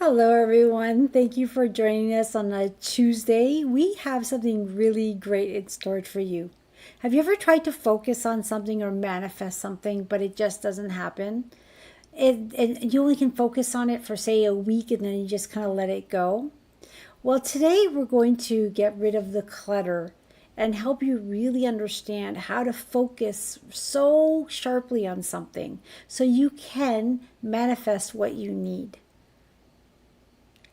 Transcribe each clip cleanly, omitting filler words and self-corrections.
Hello, everyone. Thank you for joining us on a Tuesday. We have something really great in store for you. Have you ever tried to focus on something or manifest something, but it just doesn't happen? And you only can focus on it for, say, a week and then you just kind of let it go? Well, today we're going to get rid of the clutter and help you really understand how to focus so sharply on something so you can manifest what you need.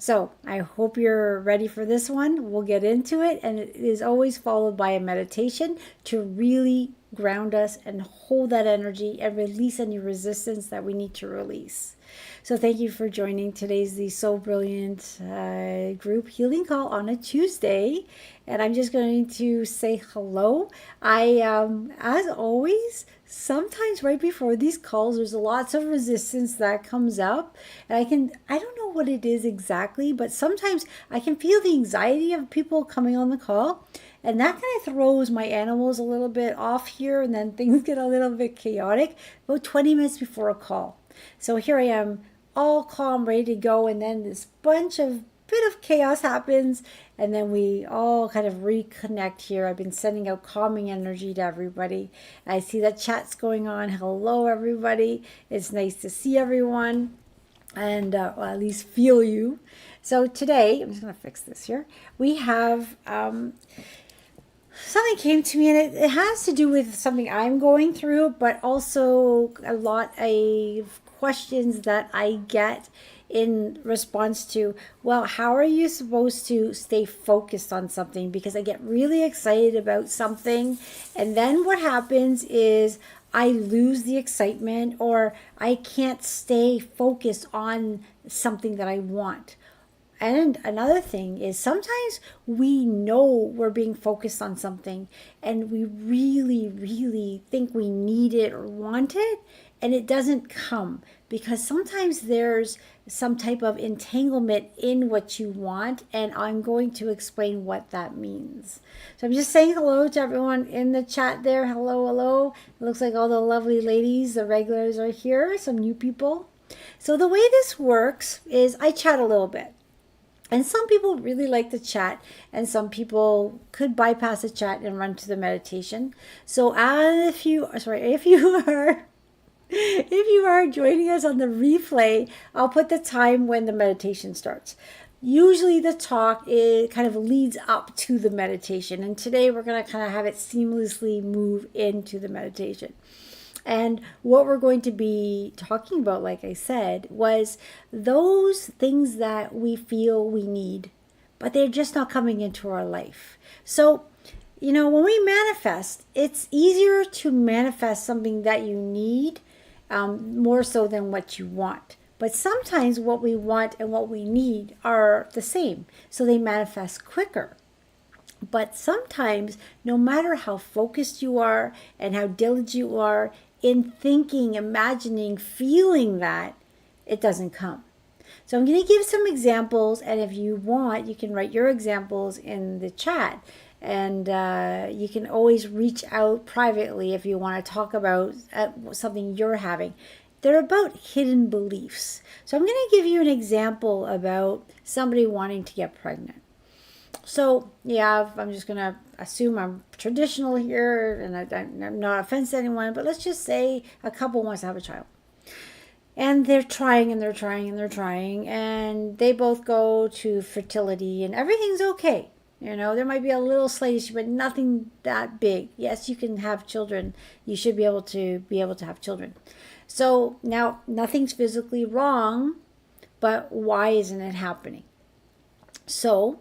So I hope you're ready for this one. We'll get into it, and it is always followed by a meditation to really ground us and hold that energy and release any resistance that we need to release. So thank you for joining today's the So Brilliant group healing call on a Tuesday. And I'm just going to say hello. As always, sometimes right before these calls, there's lots of resistance that comes up. And I don't know what it is exactly, but sometimes I can feel the anxiety of people coming on the call. And that kind of throws my animals a little bit off here, and then things get a little bit chaotic about 20 minutes before a call. So here I am, all calm, ready to go, and then this bit of chaos happens, and then we all kind of reconnect here. I've been sending out calming energy to everybody. I see that chat's going on. Hello, everybody. It's nice to see everyone, and well, at least feel you. So today, I'm just going to fix this here. We have something came to me, and it has to do with something I'm going through, but also a lot of questions that I get in response to, well, how are you supposed to stay focused on something? Because I get really excited about something, and then what happens is I lose the excitement, or I can't stay focused on something that I want. And another thing is sometimes we know we're being focused on something and we really, really think we need it or want it, and it doesn't come because sometimes there's some type of entanglement in what you want, and I'm going to explain what that means. So I'm just saying hello to everyone in the chat there. Hello, hello. It looks like all the lovely ladies, the regulars, are here, some new people. So the way this works is I chat a little bit. And some people really like the chat, and some people could bypass the chat and run to the meditation. So if you are if you are joining us on the replay, I'll put the time when the meditation starts. Usually the talk kind of leads up to the meditation, and today we're going to kind of have it seamlessly move into the meditation. And what we're going to be talking about, like I said, was those things that we feel we need, but they're just not coming into our life. So, when we manifest, it's easier to manifest something that you need more so than what you want. But sometimes what we want and what we need are the same, so they manifest quicker. But sometimes, no matter how focused you are and how diligent you are in thinking, imagining, feeling that, it doesn't come. So I'm going to give some examples, and if you want, you can write your examples in the chat. And you can always reach out privately if you want to talk about something you're having. They're about hidden beliefs. So I'm going to give you an example about somebody wanting to get pregnant. So, yeah, I'm just going to assume I'm traditional here, and I'm not offensive to anyone, but let's just say a couple wants to have a child. And they're trying and they're trying and they're trying, and they both go to fertility, and everything's okay. There might be a little slight issue, but nothing that big. Yes, you can have children. You should be able to have children. So now nothing's physically wrong, but why isn't it happening? So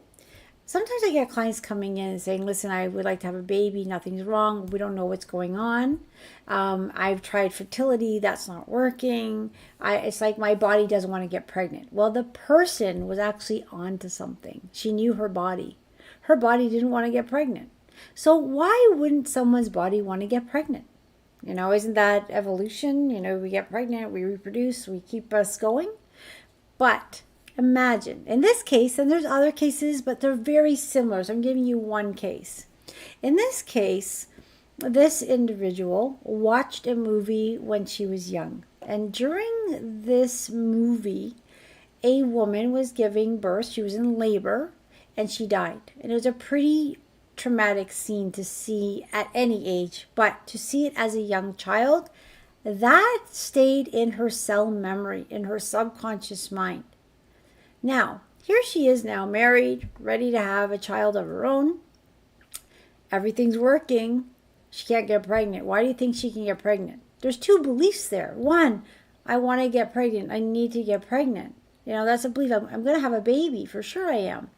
sometimes I get clients coming in and saying, listen, I would like to have a baby. Nothing's wrong. We don't know what's going on. I've tried fertility. That's not working. It's like my body doesn't want to get pregnant. Well, the person was actually onto something. She knew her body. Her body didn't want to get pregnant. So why wouldn't someone's body want to get pregnant? Isn't that evolution? We get pregnant, we reproduce, we keep us going. But imagine, in this case, and there's other cases, but they're very similar. So I'm giving you one case. In this case, this individual watched a movie when she was young. And during this movie, a woman was giving birth. She was in labor and she died. And it was a pretty traumatic scene to see at any age, but to see it as a young child, that stayed in her cell memory, in her subconscious mind. Now, here she is now, married, ready to have a child of her own. Everything's working. She can't get pregnant. Why do you think she can get pregnant? There's two beliefs there. One, I want to get pregnant. I need to get pregnant. That's a belief. I'm going to have a baby. For sure I am.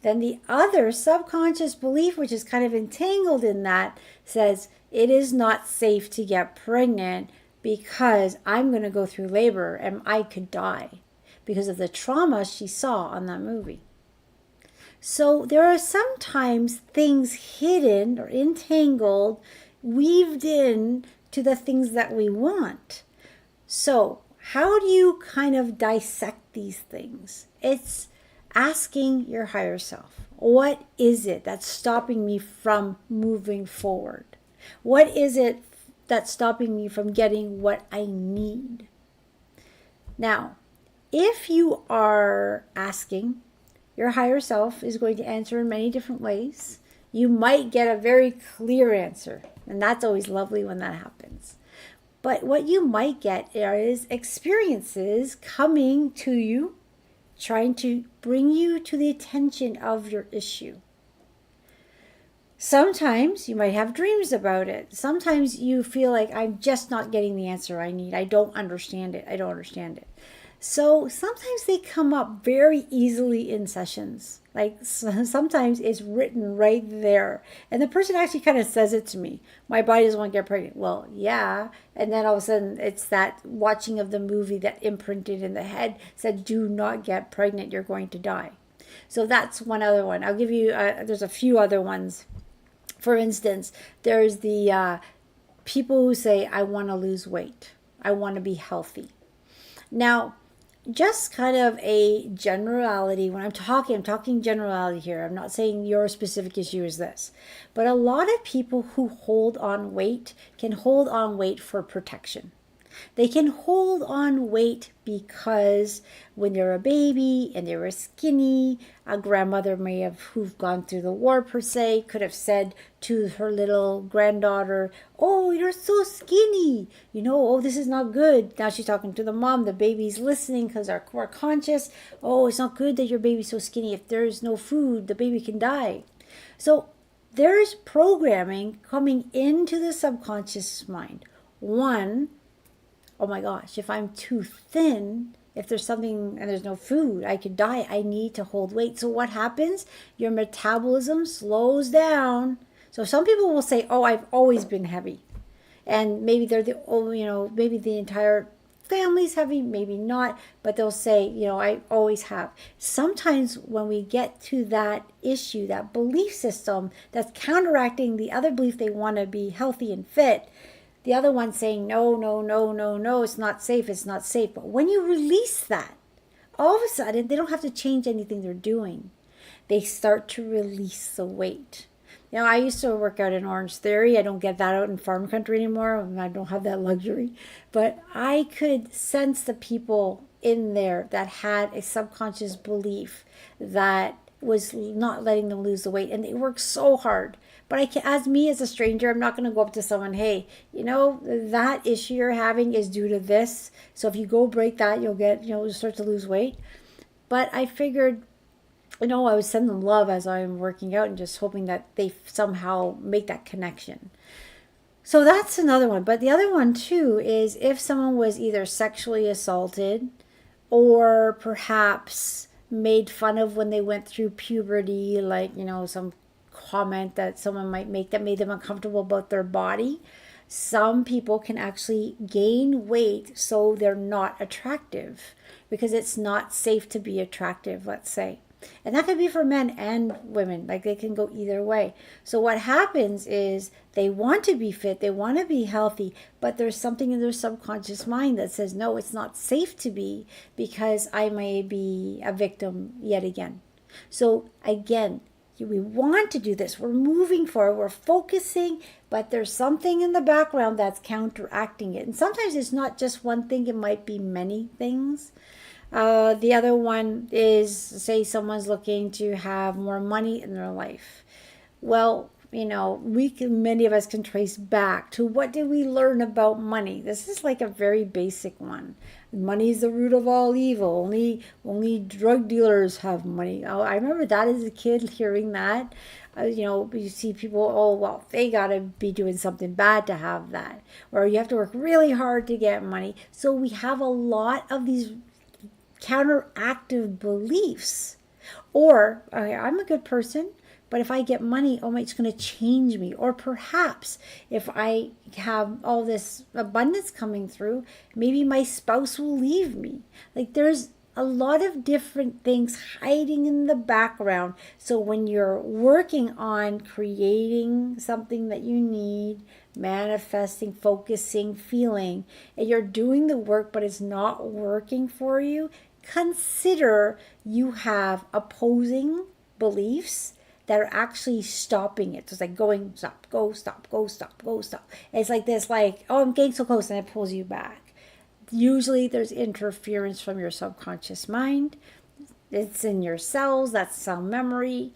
Then the other subconscious belief, which is kind of entangled in that, says it is not safe to get pregnant because I'm going to go through labor and I could die because of the trauma she saw on that movie. So there are sometimes things hidden or entangled, weaved in to the things that we want. So how do you kind of dissect these things? It's asking your higher self, what is it that's stopping me from moving forward? What is it that's stopping me from getting what I need? Now, if you are asking, your higher self is going to answer in many different ways. You might get a very clear answer, and that's always lovely when that happens. But what you might get is experiences coming to you, trying to bring you to the attention of your issue. Sometimes you might have dreams about it. Sometimes you feel like I'm just not getting the answer I need. I don't understand it. So sometimes they come up very easily in sessions. Like sometimes it's written right there. And the person actually kind of says it to me. My body doesn't want to get pregnant. Well, yeah. And then all of a sudden it's that watching of the movie that imprinted in the head said, do not get pregnant. You're going to die. So that's one other one. I'll give you, there's a few other ones. For instance, there's the people who say, I want to lose weight. I want to be healthy. Now, just kind of a generality. When I'm talking generality here. I'm not saying your specific issue is this. But a lot of people who hold on weight can hold on weight for protection. They can hold on weight because when they're a baby and they were skinny, a grandmother may have, who've gone through the war per se, could have said to her little granddaughter, oh, you're so skinny, oh, this is not good. Now she's talking to the mom, the baby's listening because we're conscious. Oh, it's not good that your baby's so skinny. If there's no food, the baby can die. So there's programming coming into the subconscious mind. One, oh my gosh, if I'm too thin, if there's something and there's no food, I could die. I need to hold weight. So what happens? Your metabolism slows down. So some people will say, oh, I've always been heavy. And maybe they're maybe the entire family's heavy, maybe not, but they'll say, I always have. Sometimes when we get to that issue, that belief system that's counteracting the other belief they want to be healthy and fit, the other one saying, no, it's not safe. But when you release that, all of a sudden, they don't have to change anything they're doing. They start to release the weight. I used to work out in Orange Theory. I don't get that out in farm country anymore. I don't have that luxury. But I could sense the people in there that had a subconscious belief that was not letting them lose the weight. And they worked so hard. But as a stranger, I'm not going to go up to someone, hey, that issue you're having is due to this. So if you go break that, you'll start to lose weight. But I figured, I would send them love as I'm working out and just hoping that they somehow make that connection. So that's another one. But the other one too is if someone was either sexually assaulted or perhaps made fun of when they went through puberty, like, some comment that someone might make that made them uncomfortable about their body. Some people can actually gain weight so they're not attractive because it's not safe to be attractive, let's say. And that could be for men and women, like they can go either way. So what happens is they want to be fit, they want to be healthy, but there's something in their subconscious mind that says, no, it's not safe to be because I may be a victim yet again. So again, we want to do this. We're moving forward. We're focusing, but there's something in the background that's counteracting it. And sometimes it's not just one thing. It might be many things. The other one is, say someone's looking to have more money in their life. Well, many of us can trace back to what did we learn about money. This is like a very basic one. Money is the root of all evil. Only drug dealers have money. Oh, I remember that as a kid, hearing that. You see people, oh, well, they got to be doing something bad to have that. Or you have to work really hard to get money. So we have a lot of these counteractive beliefs. Or, okay, I'm a good person, but if I get money, oh my, it's going to change me. Or perhaps if I have all this abundance coming through, maybe my spouse will leave me. Like, there's a lot of different things hiding in the background. So when you're working on creating something that you need, manifesting, focusing, feeling, and you're doing the work, but it's not working for you, consider you have opposing beliefs that are actually stopping it. So it's like going, stop, go, stop, go, stop, go, stop. It's like this, like, oh, I'm getting so close, and it pulls you back. Usually there's interference from your subconscious mind. It's in your cells, that's cell memory.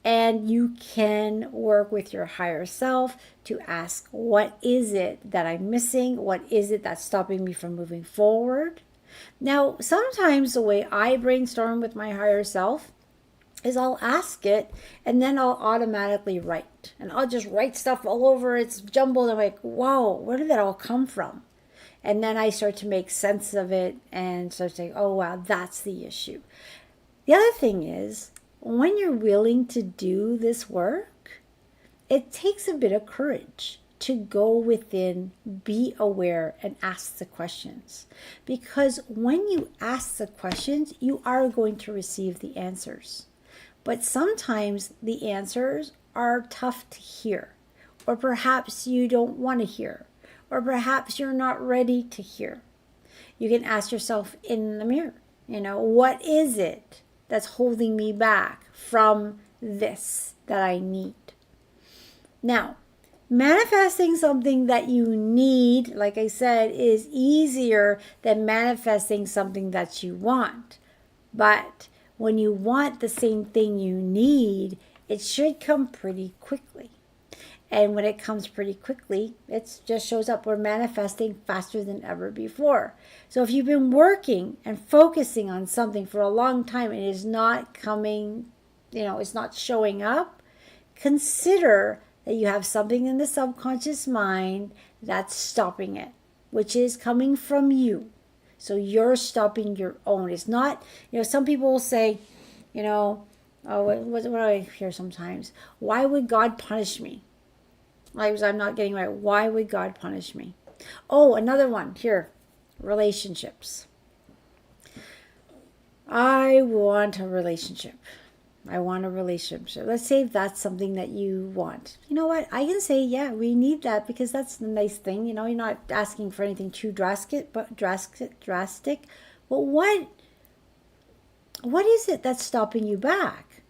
And you can work with your higher self to ask, what is it that I'm missing? What is it that's stopping me from moving forward? Now, sometimes the way I brainstorm with my higher self is I'll ask it and then I'll automatically write. And I'll just write stuff all over. It's jumbled. I'm like, wow, where did that all come from? And then I start to make sense of it and start saying, oh, wow, that's the issue. The other thing is, when you're willing to do this work, it takes a bit of courage to go within, be aware, and ask the questions. Because when you ask the questions, you are going to receive the answers. But sometimes the answers are tough to hear, or perhaps you don't want to hear, or perhaps you're not ready to hear. You can ask yourself in the mirror, what is it that's holding me back from this that I need? Now, manifesting something that you need, like I said, is easier than manifesting something that you want. But when you want the same thing you need, it should come pretty quickly. And when it comes pretty quickly, it just shows up. We're manifesting faster than ever before. So if you've been working and focusing on something for a long time and it is not coming, it's not showing up, consider that you have something in the subconscious mind that's stopping it, which is coming from you. So you're stopping your own. It's not, some people will say, oh, what do I hear sometimes? Why would God punish me? I'm not getting right. Why would God punish me? Oh, another one here. Relationships. I want a relationship. I want a relationship. Let's say if that's something that you want. You know what? I can say, yeah, we need that because that's the nice thing. You're not asking for anything too drastic. But what is it that's stopping you back?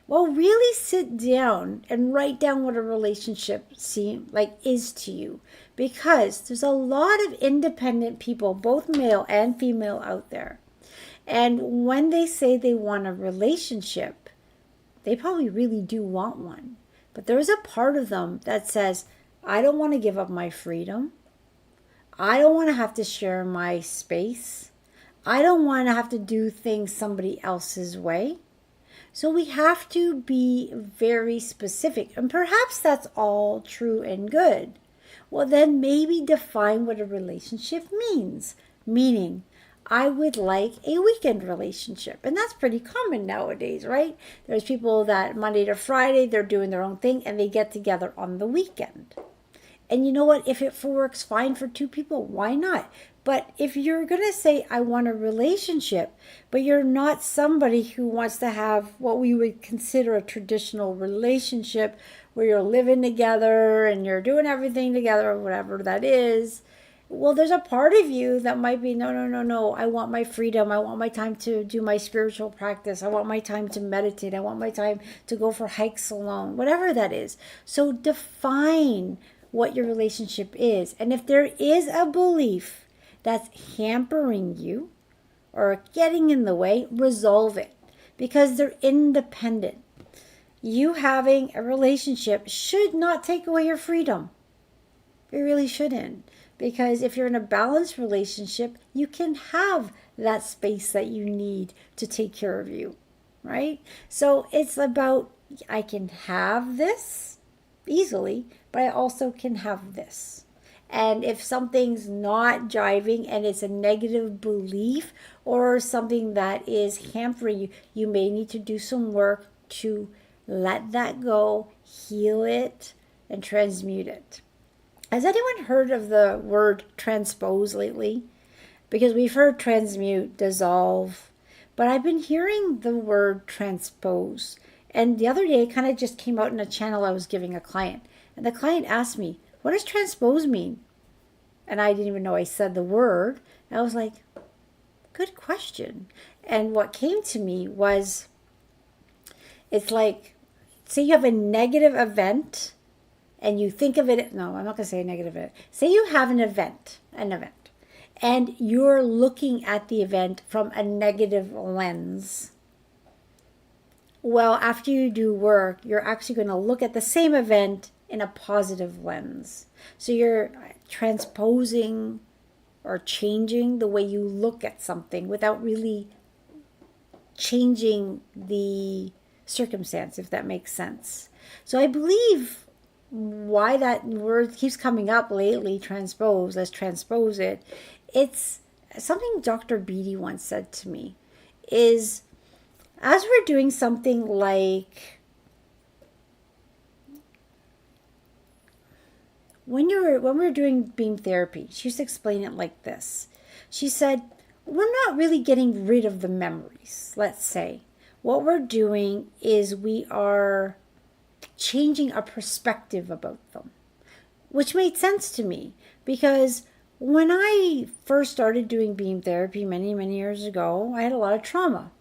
Well, really sit down and write down what a relationship is to you, because there's a lot of independent people, both male and female, out there. And when they say they want a relationship, they probably really do want one. But there's a part of them that says, I don't want to give up my freedom. I don't want to have to share my space. I don't want to have to do things somebody else's way. So we have to be very specific. And perhaps that's all true and good. Well, then maybe define what a relationship means. Meaning, I would like a weekend relationship. And that's pretty common nowadays, right? There's people that Monday to Friday, they're doing their own thing and they get together on the weekend. And you know what? If it works fine for two people, why not? But if you're going to say, I want a relationship, but you're not somebody who wants to have what we would consider a traditional relationship where you're living together and you're doing everything together or whatever that is, well, there's a part of you that might be, no. I want my freedom. I want my time to do my spiritual practice. I want my time to meditate. I want my time to go for hikes alone, whatever that is. So define what your relationship is. And if there is a belief that's hampering you, or getting in the way, resolve it because they're independent. You having a relationship should not take away your freedom. It really shouldn't. Because if you're in a balanced relationship, you can have that space that you need to take care of you, right? So it's about, I can have this easily, but I also can have this. And if something's not jiving and it's a negative belief or something that is hampering you, you may need to do some work to let that go, heal it, and transmute it. Has anyone heard of the word transpose lately? Because we've heard transmute, dissolve, but I've been hearing the word transpose. And the other day, it kind of just came out in a channel I was giving a client. And the client asked me, what does transpose mean? And I didn't even know I said the word. And I was like, good question. And what came to me was, it's like, say you have a negative event and you think of it, no, I'm not going to say a negative event. Say you have an event, and you're looking at the event from a negative lens. Well, after you do work, you're actually going to look at the same event in a positive lens. So you're transposing or changing the way you look at something without really changing the circumstance, if that makes sense. So I believe why that word keeps coming up lately, transpose, let's transpose it. It's something Dr. Beatty once said to me is, as we're doing something like when we're doing beam therapy, she used to explain it like this. She said, we're not really getting rid of the memories, let's say. What we're doing is we are changing our perspective about them, which made sense to me because when I first started doing beam therapy many, many years ago, I had a lot of trauma.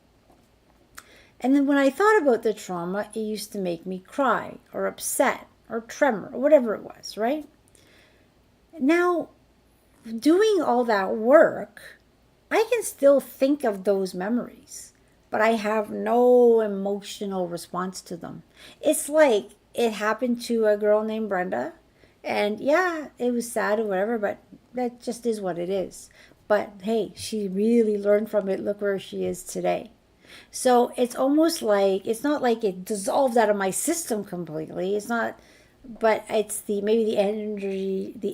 And then when I thought about the trauma, it used to make me cry or upset or tremor or whatever it was, right? Now, doing all that work, I can still think of those memories, but I have no emotional response to them. It's like it happened to a girl named Brenda, and yeah, it was sad or whatever, but that just is what it is. But hey, she really learned from it. Look where she is today. So it's almost like, it's not like it dissolved out of my system completely. It's not, but it's maybe the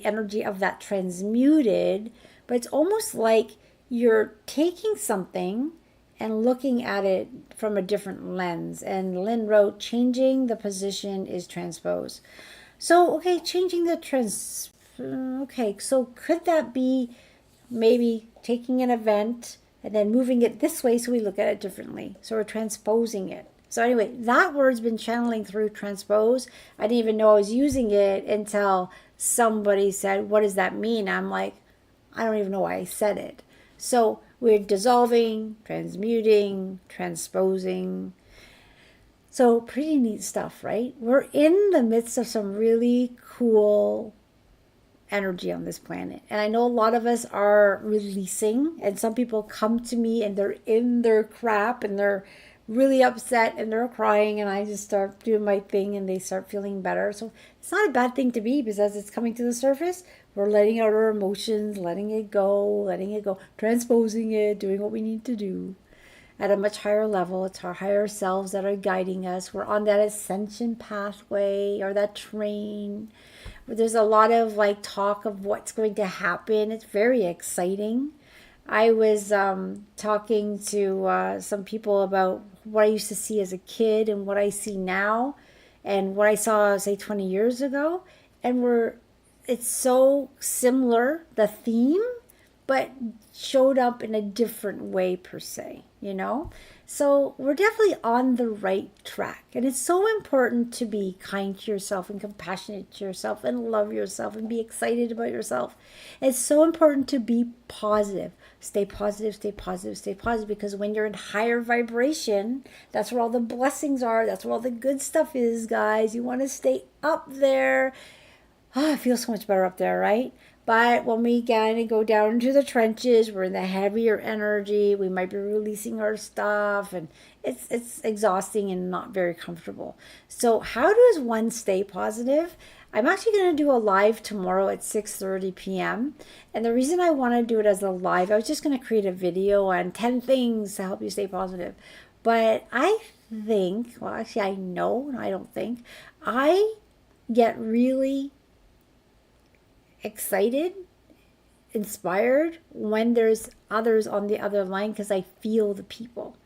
energy of that transmuted, but it's almost like you're taking something and looking at it from a different lens. And Lynn wrote, changing the position is transpose. So, okay, changing the okay, so could that be maybe taking an event and then moving it this way so we look at it differently? So we're transposing it. So anyway, that word's been channeling through transpose. I didn't even know I was using it until somebody said, what does that mean? I'm like, I don't even know why I said it. So we're dissolving, transmuting, transposing. So pretty neat stuff, right? We're in the midst of some really cool energy on this planet. And I know a lot of us are releasing, and some people come to me and they're in their crap and they're really upset and they're crying, and I just start doing my thing and they start feeling better. So it's not a bad thing to be, because as it's coming to the surface, we're letting out our emotions, letting it go, transposing it, doing what we need to do at a much higher level. It's our higher selves that are guiding us. We're on that ascension pathway or that train where there's a lot of like talk of what's going to happen. It's very exciting. I was talking to some people about what I used to see as a kid and what I see now and what I saw, say, 20 years ago. And it's so similar, the theme, but showed up in a different way per se, you know? So we're definitely on the right track. And it's so important to be kind to yourself and compassionate to yourself and love yourself and be excited about yourself. It's so important to be positive. Stay positive, stay positive, stay positive, because when you're in higher vibration, that's where all the blessings are. That's where all the good stuff is, guys. You want to stay up there. Oh, I feel so much better up there, right? But when we kind of go down into the trenches, we're in the heavier energy. We might be releasing our stuff, and it's exhausting and not very comfortable. So how does one stay positive? I'm actually going to do a live tomorrow at 6:30 p.m. And the reason I want to do it as a live, I was just going to create a video on 10 things to help you stay positive. But I think, well, actually, I know, I don't think, I get really excited, inspired when there's others on the other line because I feel the people.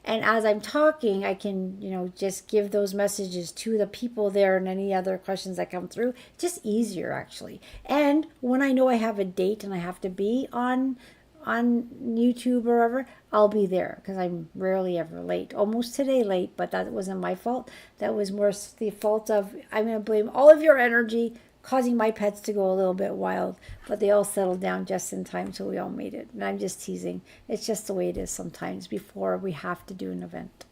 And as I'm talking, I can, just give those messages to the people there and any other questions that come through. Just easier, actually. And when I know I have a date and I have to be on YouTube or wherever, I'll be there because I'm rarely ever late. Almost today late, but that wasn't my fault. That was more the fault of, I'm going to blame all of your energy causing my pets to go a little bit wild, but they all settled down just in time, so we all made it. And I'm just teasing. It's just the way it is sometimes before we have to do an event.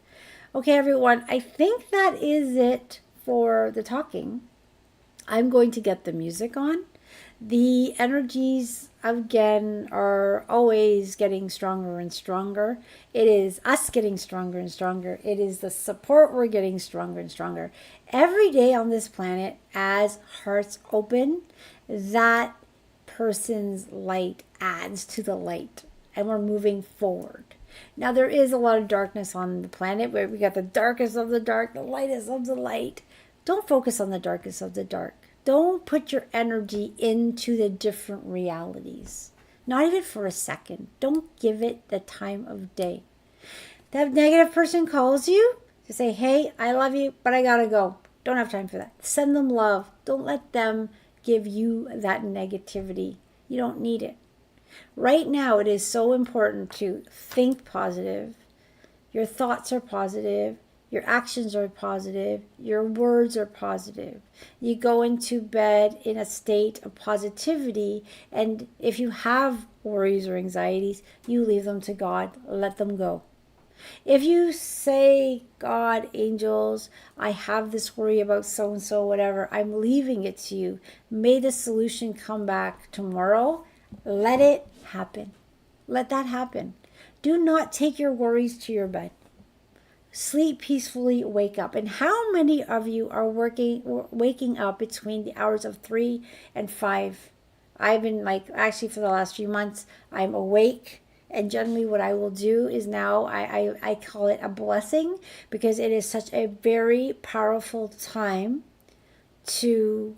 Okay, everyone, I think that is it for the talking. I'm going to get the music on. The energies, again, are always getting stronger and stronger. It is us getting stronger and stronger. It is the support we're getting stronger and stronger. Every day on this planet, as hearts open, that person's light adds to the light, and we're moving forward. Now, there is a lot of darkness on the planet where we got the darkest of the dark, the lightest of the light. Don't focus on the darkest of the dark. Don't put your energy into the different realities. Not even for a second. Don't give it the time of day. That negative person calls you to say, hey, I love you, but I gotta go. Don't have time for that. Send them love. Don't let them give you that negativity. You don't need it. Right now, it is so important to think positive. Your thoughts are positive. Your actions are positive. Your words are positive. You go into bed in a state of positivity. And if you have worries or anxieties, you leave them to God. Let them go. If you say, God, angels, I have this worry about so-and-so, whatever, I'm leaving it to you. May the solution come back tomorrow. Let it happen. Let that happen. Do not take your worries to your bed. Sleep peacefully, wake up. And how many of you are waking up between the hours of 3 and 5? I've been actually for the last few months, I'm awake. And generally what I will do is now I call it a blessing because it is such a very powerful time to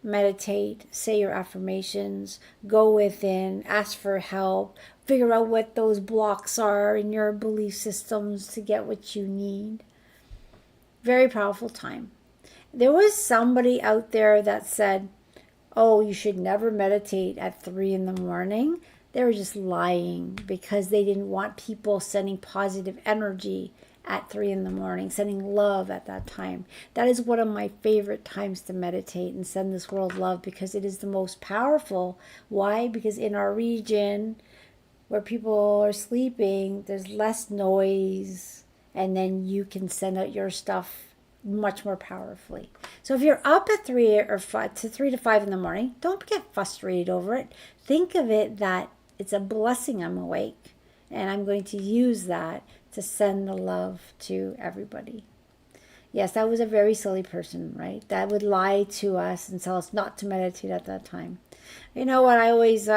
meditate, say your affirmations, go within, ask for help, figure out what those blocks are in your belief systems to get what you need. Very powerful time. There was somebody out there that said, oh, you should never meditate at 3 in the morning. They were just lying because they didn't want people sending positive energy at 3 in the morning, sending love at that time. That is one of my favorite times to meditate and send this world love because it is the most powerful. Why? Because in our region where people are sleeping, there's less noise, and then you can send out your stuff much more powerfully. So if you're up at 3 or 5 to 3 to 5 in the morning, don't get frustrated over it. Think of it that it's a blessing I'm awake, and I'm going to use that to send the love to everybody. Yes, that was a very silly person, right? That would lie to us and tell us not to meditate at that time. You know what? I always, you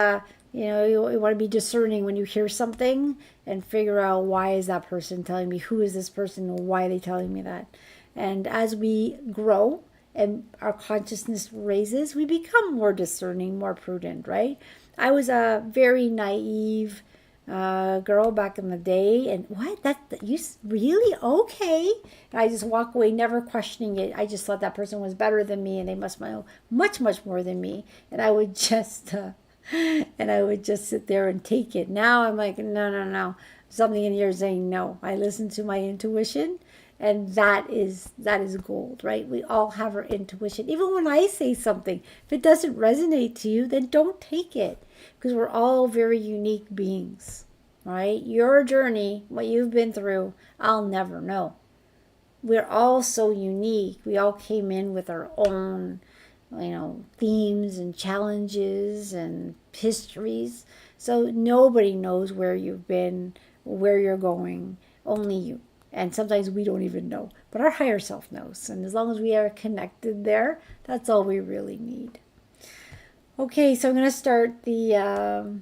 want to be discerning when you hear something and figure out why is that person telling me, who is this person, and why are they telling me that? And as we grow and our consciousness raises, we become more discerning, more prudent, right? I was a very naive girl back in the day, and what, that you really okay? And I just walk away never questioning it. I just thought that person was better than me and they must know much more than me, and I would just sit there and take it. Now I'm like, no, something in here is saying no. I listen to my intuition, and that is gold, right? We all have our intuition. Even when I say something, if it doesn't resonate to you, then don't take it, because we're all very unique beings, right? Your journey, what you've been through, I'll never know. We're all so unique. We all came in with our own themes and challenges and histories. So nobody knows where you've been, where you're going, only you. And sometimes we don't even know, but our higher self knows. And as long as we are connected there, that's all we really need. Okay, so I'm going to start the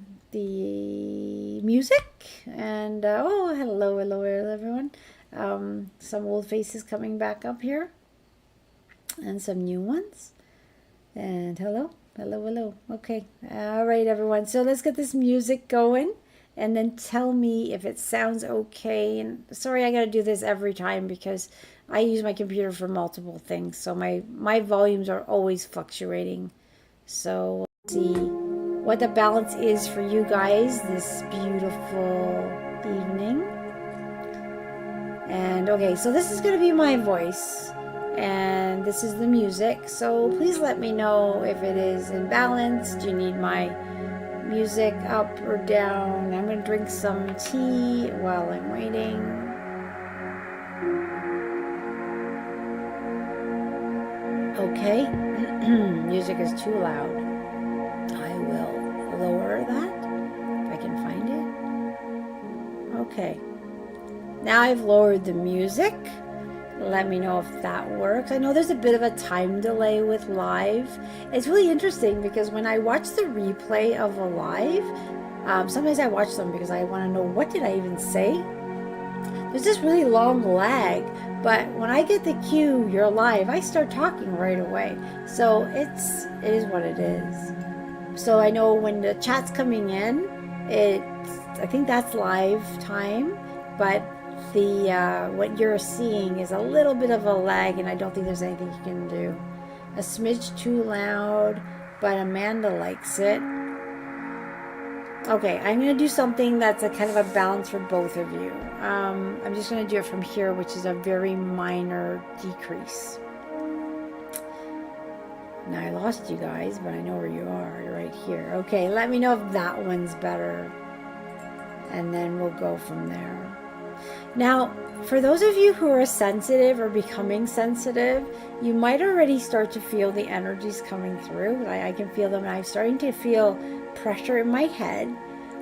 music. And hello everyone. Some old faces coming back up here, and some new ones. And hello. Okay, all right, everyone. So let's get this music going, and then tell me if it sounds okay. And sorry, I got to do this every time because I use my computer for multiple things, so my volumes are always fluctuating. So let's see what the balance is for you guys this beautiful evening. And okay, so this is going to be my voice, and this is the music. So please let me know if it is in balance. Do you need my music up or down? I'm going to drink some tea while I'm waiting. Okay, music is too loud. I will lower that if I can find it. Okay. Now I've lowered the music. Let me know if that works. I know there's a bit of a time delay with live. It's really interesting because when I watch the replay of a live, sometimes I watch them because I want to know, what did I even say? There's this really long lag, but when I get the cue, you're live, I start talking right away. So it is what it is. So I know when the chat's coming in, I think that's live time, but what you're seeing is a little bit of a lag, and I don't think there's anything you can do. A smidge too loud, but Amanda likes it. Okay, I'm going to do something that's a kind of a balance for both of you. I'm just going to do it from here, which is a very minor decrease. Now I lost you guys, but I know where you are. You're right here. Okay, let me know if that one's better, and then we'll go from there. Now, for those of you who are sensitive or becoming sensitive, you might already start to feel the energies coming through. I can feel them, and I'm starting to feel pressure in my head.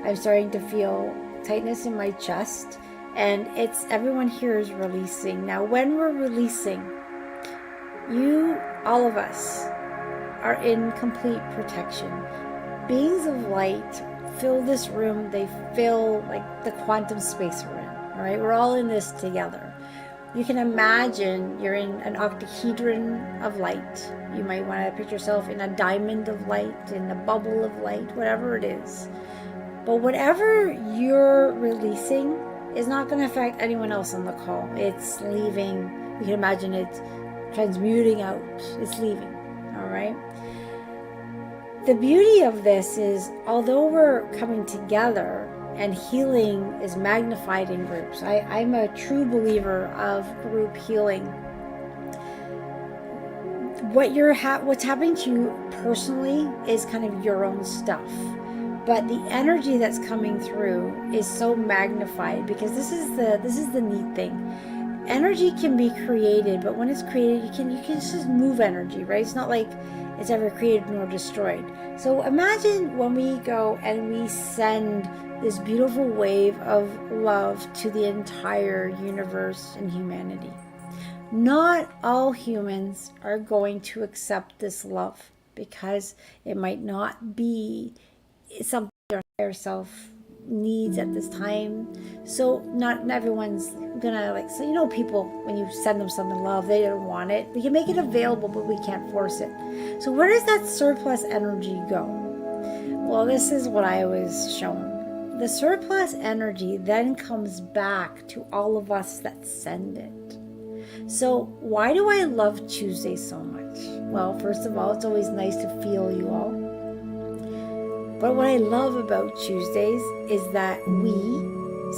I'm starting to feel tightness in my chest, and everyone here is releasing. Now, when we're releasing, all of us, are in complete protection. Beings of light fill this room. They fill like the quantum space we're in. All right, we're all in this together. You can imagine you're in an octahedron of light. You might want to picture yourself in a diamond of light, in a bubble of light, whatever it is. But whatever you're releasing is not going to affect anyone else on the call. It's leaving. You can imagine it transmuting out. It's leaving. All right. The beauty of this is, although we're coming together, and healing is magnified in groups. I'm a true believer of group healing. What's happening to you personally is kind of your own stuff, but the energy that's coming through is so magnified, because this is the neat thing. Energy can be created, but when it's created, you can just move energy, right? It's not like it's ever created nor destroyed. So imagine when we go and we send this beautiful wave of love to the entire universe and humanity. Not all humans are going to accept this love, because it might not be something their higher self needs at this time. So not everyone's gonna people, when you send them some love, they don't want it. We can make it available, but we can't force it. So where does that surplus energy go? Well, this is what I was shown. The surplus energy then comes back to all of us that send it. So why do I love Tuesdays so much? Well, first of all, it's always nice to feel you all. But what I love about Tuesdays is that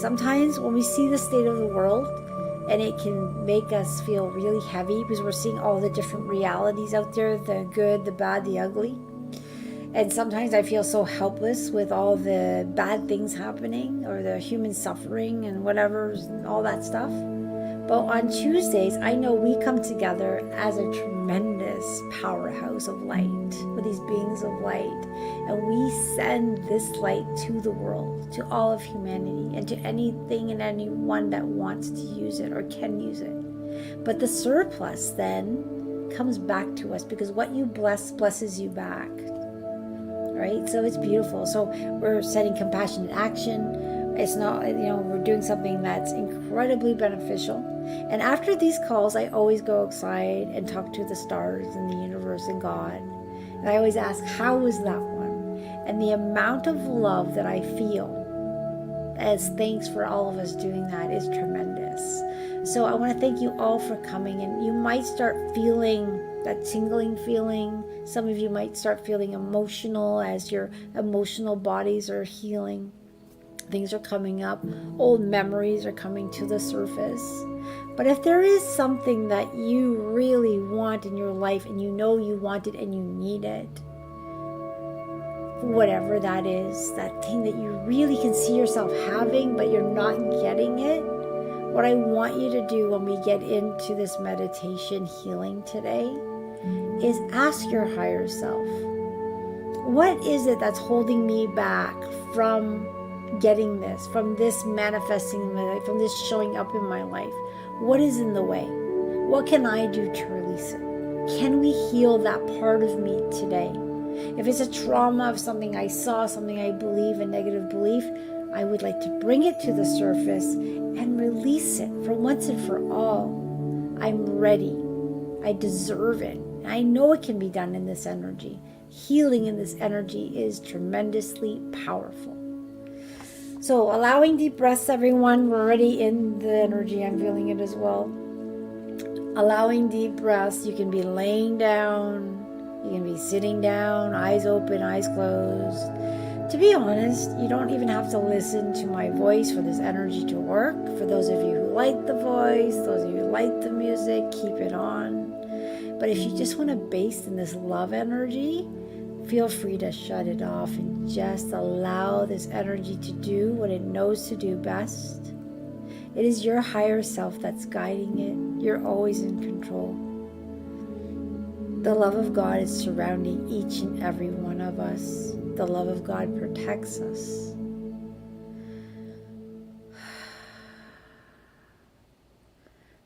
sometimes when we see the state of the world, and it can make us feel really heavy because we're seeing all the different realities out there, the good, the bad, the ugly. And sometimes I feel so helpless with all the bad things happening, or the human suffering and whatever, all that stuff. But on Tuesdays, I know we come together as a tremendous this powerhouse of light, with these beings of light. And we send this light to the world, to all of humanity, and to anything and anyone that wants to use it or can use it. But the surplus then comes back to us, because what you bless blesses you back. Right? So it's beautiful. So we're setting compassionate action. It's not, we're doing something that's incredibly beneficial. And after these calls, I always go outside and talk to the stars and the universe and God. And I always ask, how was that one? And the amount of love that I feel as thanks for all of us doing that is tremendous. So I want to thank you all for coming. And you might start feeling that tingling feeling. Some of you might start feeling emotional as your emotional bodies are healing. Things are coming up. Old memories are coming to the surface. But if there is something that you really want in your life, and you know you want it and you need it, whatever that is, that thing that you really can see yourself having, but you're not getting it, what I want you to do when we get into this meditation healing today is ask your higher self, what is it that's holding me back from getting this, from this manifesting in my life, from this showing up in my life? What is in the way? What can I do to release it? Can we heal that part of me today? If it's a trauma of something I saw, something I believe, a negative belief, I would like to bring it to the surface and release it for once and for all. I'm ready. I deserve it. I know it can be done in this energy. Healing in this energy is tremendously powerful. So allowing deep breaths, everyone. We're already in the energy. I'm feeling it as well. Allowing deep breaths. You can be laying down. You can be sitting down, eyes open, eyes closed. To be honest, you don't even have to listen to my voice for this energy to work. For those of you who like the voice, those of you who like the music, keep it on. But if you just want to base in this love energy, feel free to shut it off and just allow this energy to do what it knows to do best. It is your higher self that's guiding it. You're always in control. The love of God is surrounding each and every one of us. The love of God protects us.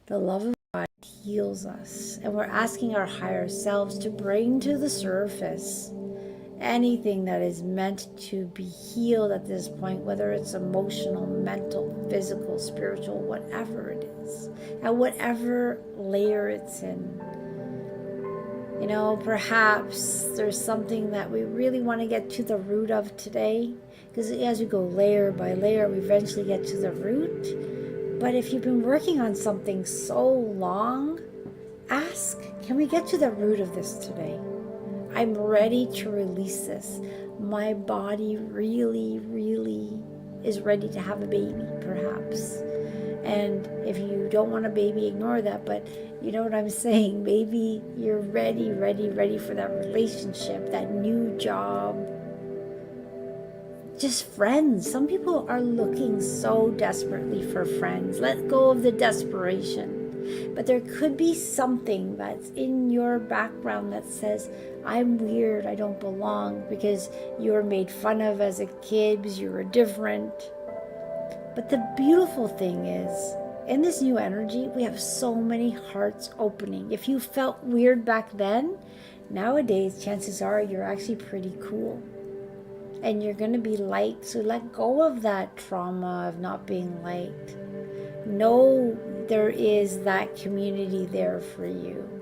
The love of God heals us. And we're asking our higher selves to bring to the surface anything that is meant to be healed at this point, whether it's emotional, mental, physical, spiritual, whatever it is, at whatever layer it's in. Perhaps there's something that we really want to get to the root of today, because as we go layer by layer, we eventually get to the root. But if you've been working on something so long, ask, can we get to the root of this today? I'm ready to release this. My body really, really is ready to have a baby, perhaps. And if you don't want a baby, ignore that. But you know what I'm saying? Maybe you're ready for that relationship, that new job. Just friends. Some people are looking so desperately for friends. Let go of the desperation. But there could be something that's in your background that says, I'm weird, I don't belong, because you were made fun of as a kid because you were different. But the beautiful thing is, in this new energy, we have so many hearts opening. If you felt weird back then, nowadays, chances are you're actually pretty cool. And you're going to be liked. So let go of that trauma of not being liked. Know there is that community there for you.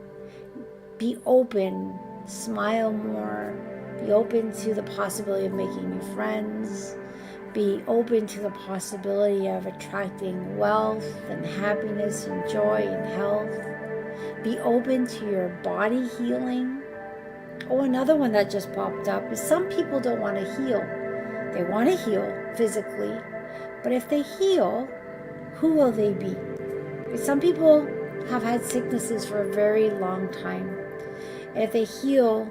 Be open. Smile more. Be open to the possibility of making new friends. Be open to the possibility of attracting wealth and happiness and joy and health. Be open to your body healing. Oh, another one that just popped up is some people don't want to heal. They want to heal physically, but if they heal, who will they be? Some people have had sicknesses for a very long time. And if they heal,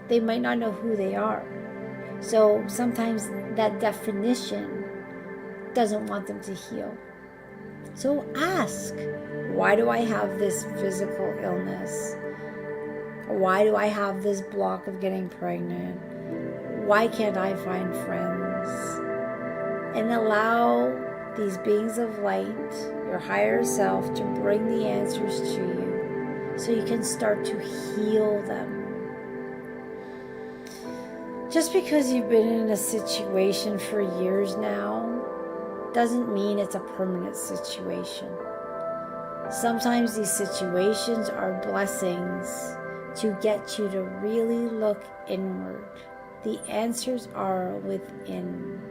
they might not know who they are. So sometimes that definition doesn't want them to heal. So ask, why do I have this physical illness? Why do I have this block of getting pregnant? Why can't I find friends? And allow these beings of light, your higher self, to bring the answers to you so you can start to heal them. Just because you've been in a situation for years now doesn't mean it's a permanent situation. Sometimes these situations are blessings to get you to really look inward. The answers are within.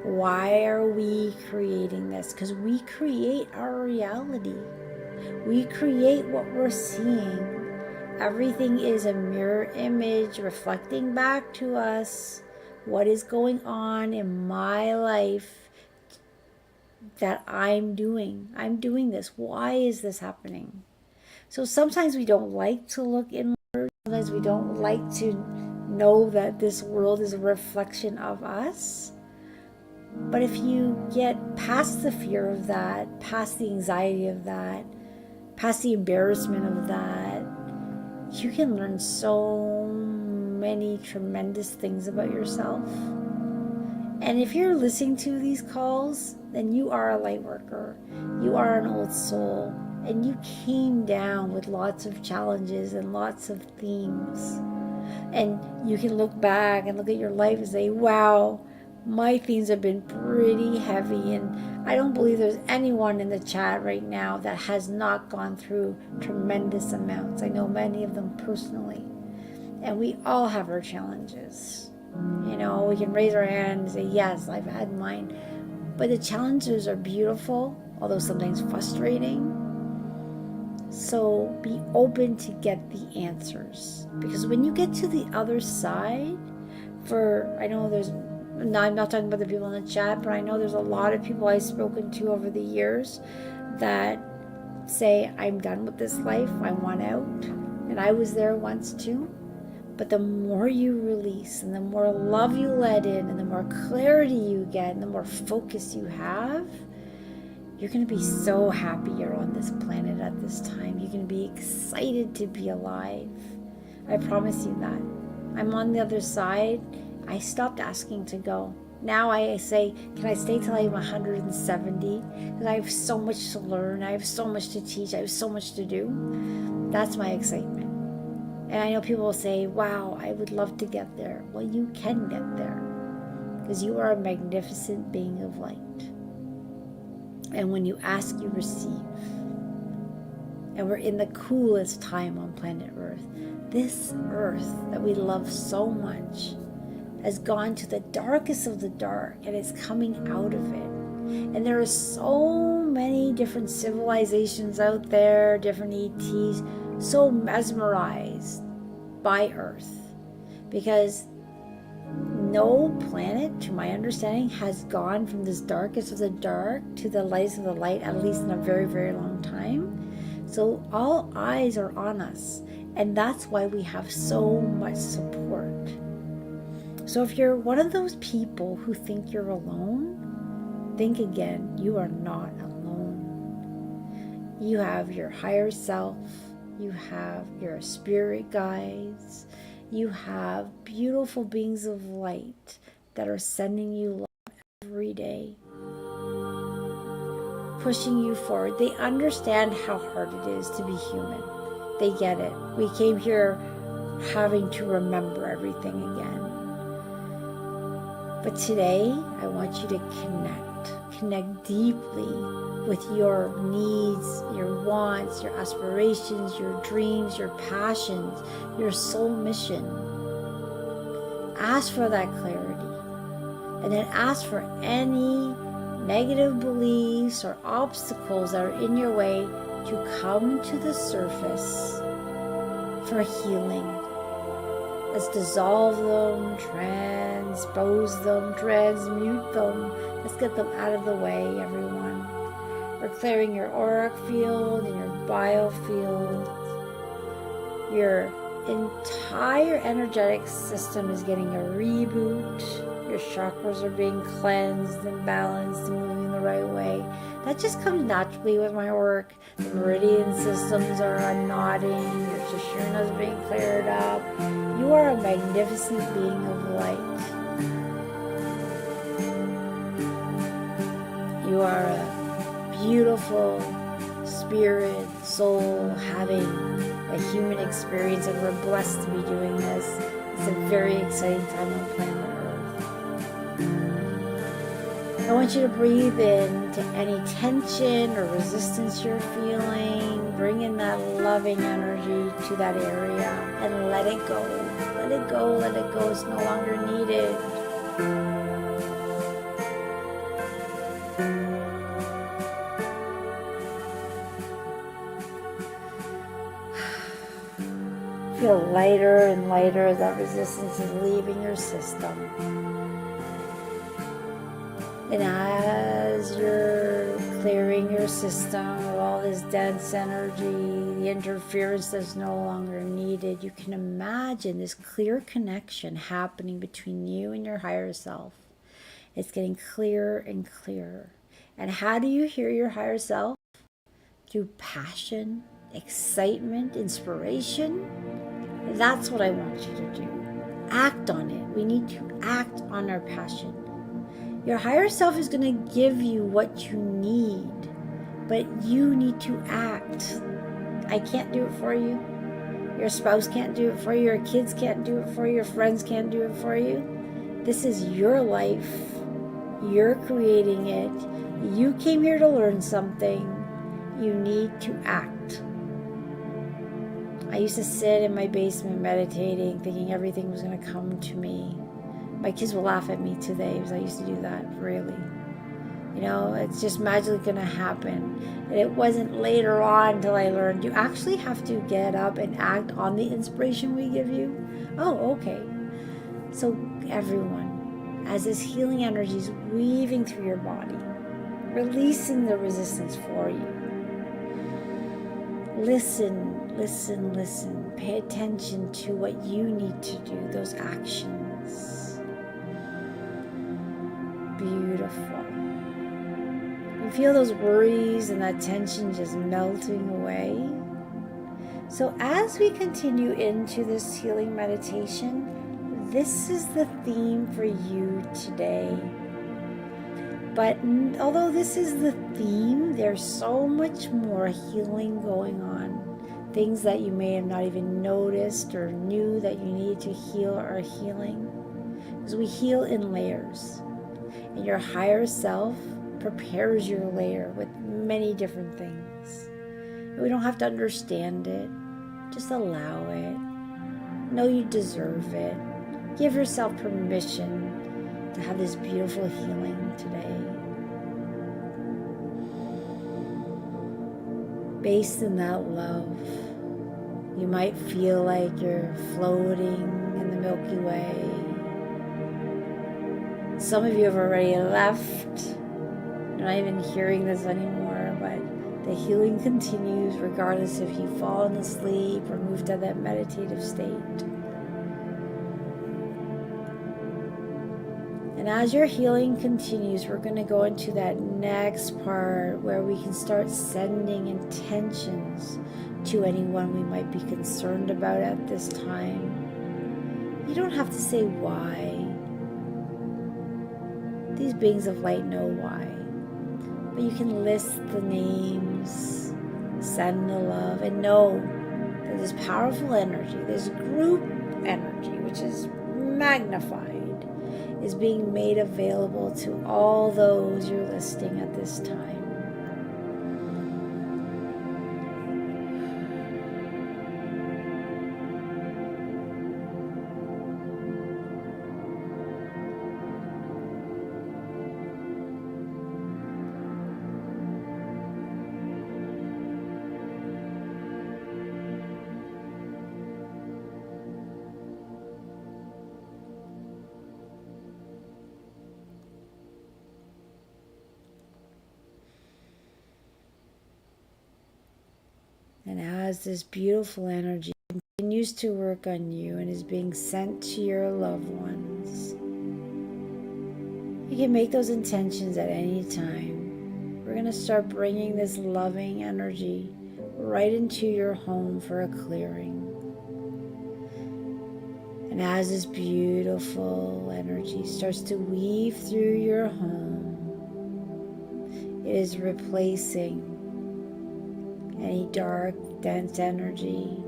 Why are we creating this? Because we create our reality. We create what we're seeing. Everything is a mirror image reflecting back to us what is going on in my life that I'm doing. I'm doing this. Why is this happening? So sometimes we don't like to look inward. Sometimes we don't like to know that this world is a reflection of us. But if you get past the fear of that, past the anxiety of that, past the embarrassment of that, you can learn so many tremendous things about yourself. And if you're listening to these calls, then you are a light worker. You are an old soul. And you came down with lots of challenges and lots of themes. And you can look back and look at your life and say, wow, my themes have been pretty heavy. And I don't believe there's anyone in the chat right now that has not gone through tremendous amounts. I know many of them personally. And we all have our challenges. You know, we can raise our hand and say, yes, I've had mine. But the challenges are beautiful, although sometimes frustrating. So be open to get the answers. Because when you get to the other side, I know I'm not talking about the people in the chat, but I know there's a lot of people I've spoken to over the years that say, I'm done with this life, I want out. And I was there once too. But the more you release and the more love you let in and the more clarity you get and the more focus you have, you're going to be so happy you're on this planet at this time. You're going to be excited to be alive. I promise you that. I'm on the other side. I stopped asking to go. Now I say, can I stay till I'm 170? Because I have so much to learn. I have so much to teach. I have so much to do. That's my excitement. And I know people will say, wow, I would love to get there. Well, you can get there. Because you are a magnificent being of light. And when you ask, you receive. And we're in the coolest time on planet Earth. This Earth that we love so much has gone to the darkest of the dark and is coming out of it. And there are so many different civilizations out there, different ETs, so mesmerized by Earth. Because no planet, to my understanding, has gone from this darkest of the dark to the lightest of the light, at least in a very, very long time. So all eyes are on us. And that's why we have so much support. So if you're one of those people who think you're alone, think again. You are not alone. You have your higher self. You have your spirit guides. You have beautiful beings of light that are sending you love every day, pushing you forward. They understand how hard it is to be human. They get it. We came here having to remember everything again. But today, I want you to connect deeply with your needs, your wants, your aspirations, your dreams, your passions, your soul mission. Ask for that clarity. And then ask for any negative beliefs or obstacles that are in your way to come to the surface for healing. Let's dissolve them, transpose them, transmute them. Let's get them out of the way, everyone. We're clearing your auric field and your biofield. Your entire energetic system is getting a reboot. Your chakras are being cleansed and balanced and moving in the right way. That just comes naturally with my work. The meridian systems are unknotting, your Sushumna is being cleared up. You are a magnificent being of light. You are a beautiful spirit, soul, having a human experience, and we're blessed to be doing this. It's a very exciting time on planet Earth. I want you to breathe in to any tension or resistance you're feeling. Bring in that loving energy to that area and let it go. Let it go, let it go. It's no longer needed. Feel lighter and lighter as that resistance is leaving your system. And as you're clearing your system of all this dense energy, the interference that's no longer needed, you can imagine this clear connection happening between you and your higher self. It's getting clearer and clearer. And how do you hear your higher self? Through passion, excitement, inspiration. That's what I want you to do. Act on it. We need to act on our passion. Your higher self is going to give you what you need, but you need to act. I can't do it for you. Your spouse can't do it for you. Your kids can't do it for you. Your friends can't do it for you. This is your life. You're creating it. You came here to learn something. You need to act. I used to sit in my basement meditating, thinking everything was going to come to me. My kids will laugh at me today because I used to do that, really. You know, it's just magically going to happen. And it wasn't later on until I learned you actually have to get up and act on the inspiration we give you. Oh, okay. So everyone, as this healing energy is weaving through your body, releasing the resistance for you, listen, listen, listen. Pay attention to what you need to do, those actions. Beautiful. You feel those worries and that tension just melting away. So as we continue into this healing meditation, this is the theme for you today. But although this is the theme, there's so much more healing going on. Things that you may have not even noticed or knew that you needed to heal are healing. Because we heal in layers. And your higher self prepares your layer with many different things. We don't have to understand it. Just allow it. Know you deserve it. Give yourself permission to have this beautiful healing today. Based in that love, you might feel like you're floating in the Milky Way. Some of you have already left. You're not even hearing this anymore, but the healing continues regardless if you've fallen asleep or moved to that meditative state. And as your healing continues, we're going to go into that next part where we can start sending intentions to anyone we might be concerned about at this time. You don't have to say why. These beings of light know why. But you can list the names, send the love, and know that this powerful energy, this group energy, which is magnified, is being made available to all those you're listing at this time. And as this beautiful energy continues to work on you and is being sent to your loved ones, you can make those intentions at any time. going to start bringing this loving energy right into your home for a clearing. And as this beautiful energy starts to weave through your home, it is replacing any dark, dense energy,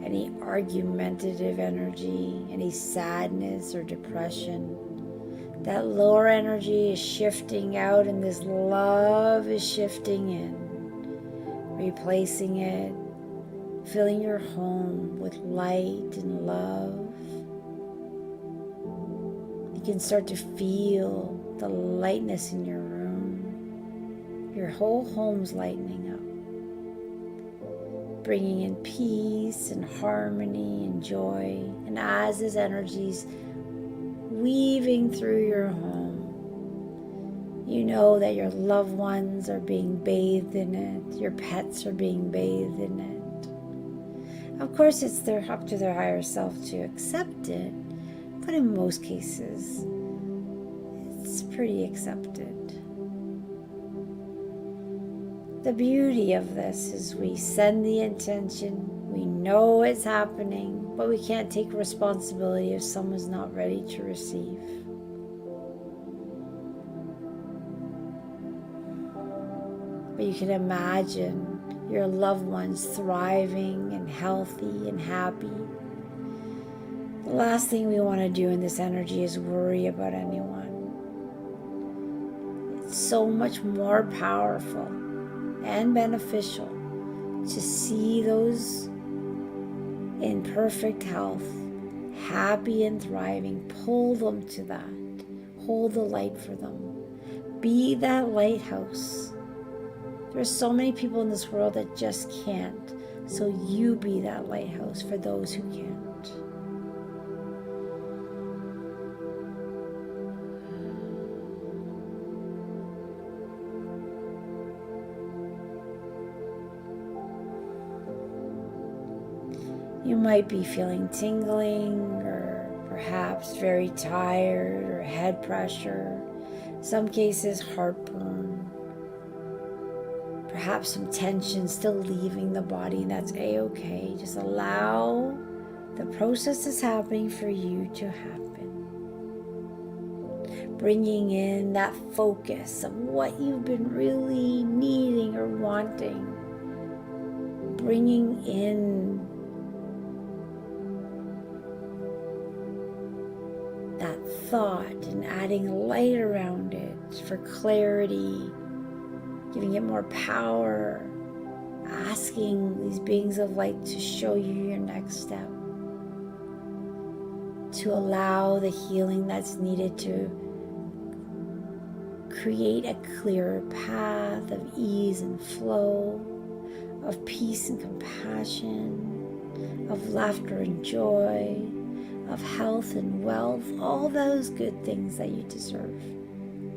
any argumentative energy, any sadness or depression. That lower energy is shifting out and this love is shifting in, replacing it, filling your home with light and love. You can start to feel the lightness in your room. Your whole home's lightening up, bringing in peace and harmony and joy. And as this energy's weaving through your home, you know that your loved ones are being bathed in it, your pets are being bathed in it. Of course, it's up to their higher self to accept it, but in most cases, it's pretty accepted. The beauty of this is we send the intention, we know it's happening, but we can't take responsibility if someone's not ready to receive. But you can imagine your loved ones thriving and healthy and happy. The last thing we want to do in this energy is worry about anyone. It's so much more powerful and beneficial to see those in perfect health, happy and thriving. Pull them to that. Hold the light for them. Be that lighthouse. There's so many people in this world that just can't. So you be that lighthouse for those who can't. You might be feeling tingling or perhaps very tired or head pressure. Some cases heartburn. Perhaps some tension still leaving the body, and that's a-okay. Just allow the process that's happening for you to happen. Bringing in that focus of what you've been really needing or wanting. Bringing in that thought and adding light around it for clarity, giving it more power, asking these beings of light to show you your next step, to allow the healing that's needed to create a clearer path of ease and flow, of peace and compassion, of laughter and joy, of health and wealth, all those good things that you deserve.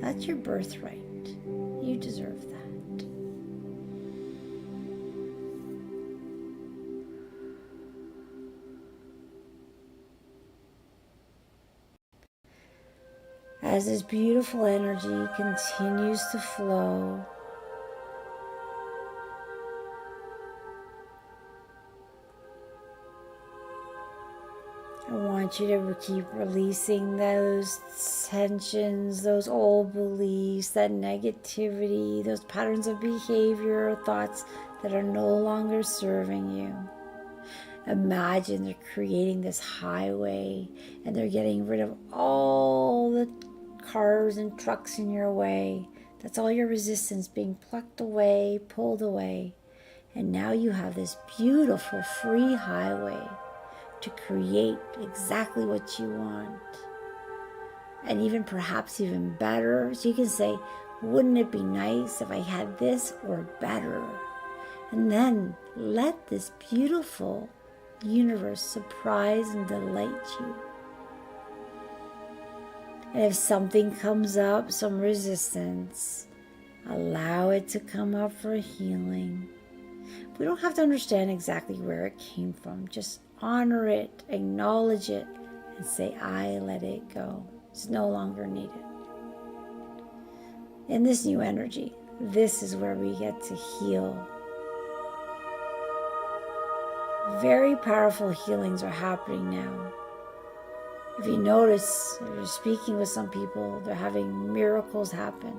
That's your birthright. You deserve that. As this beautiful energy continues to flow, I want you to keep releasing those tensions, those old beliefs, that negativity, those patterns of behavior or thoughts that are no longer serving you. Imagine they're creating this highway and they're getting rid of all the cars and trucks in your way. That's all your resistance being plucked away, pulled away. And now you have this beautiful free highway to create exactly what you want. And even perhaps even better. So you can say, wouldn't it be nice if I had this or better? And then let this beautiful universe surprise and delight you. And if something comes up, some resistance, allow it to come up for healing. We don't have to understand exactly where it came from. Just honor it, acknowledge it, and say, I let it go. It's no longer needed. In this new energy, this is where we get to heal. Very powerful healings are happening now. If you notice, if you're speaking with some people, they're having miracles happen.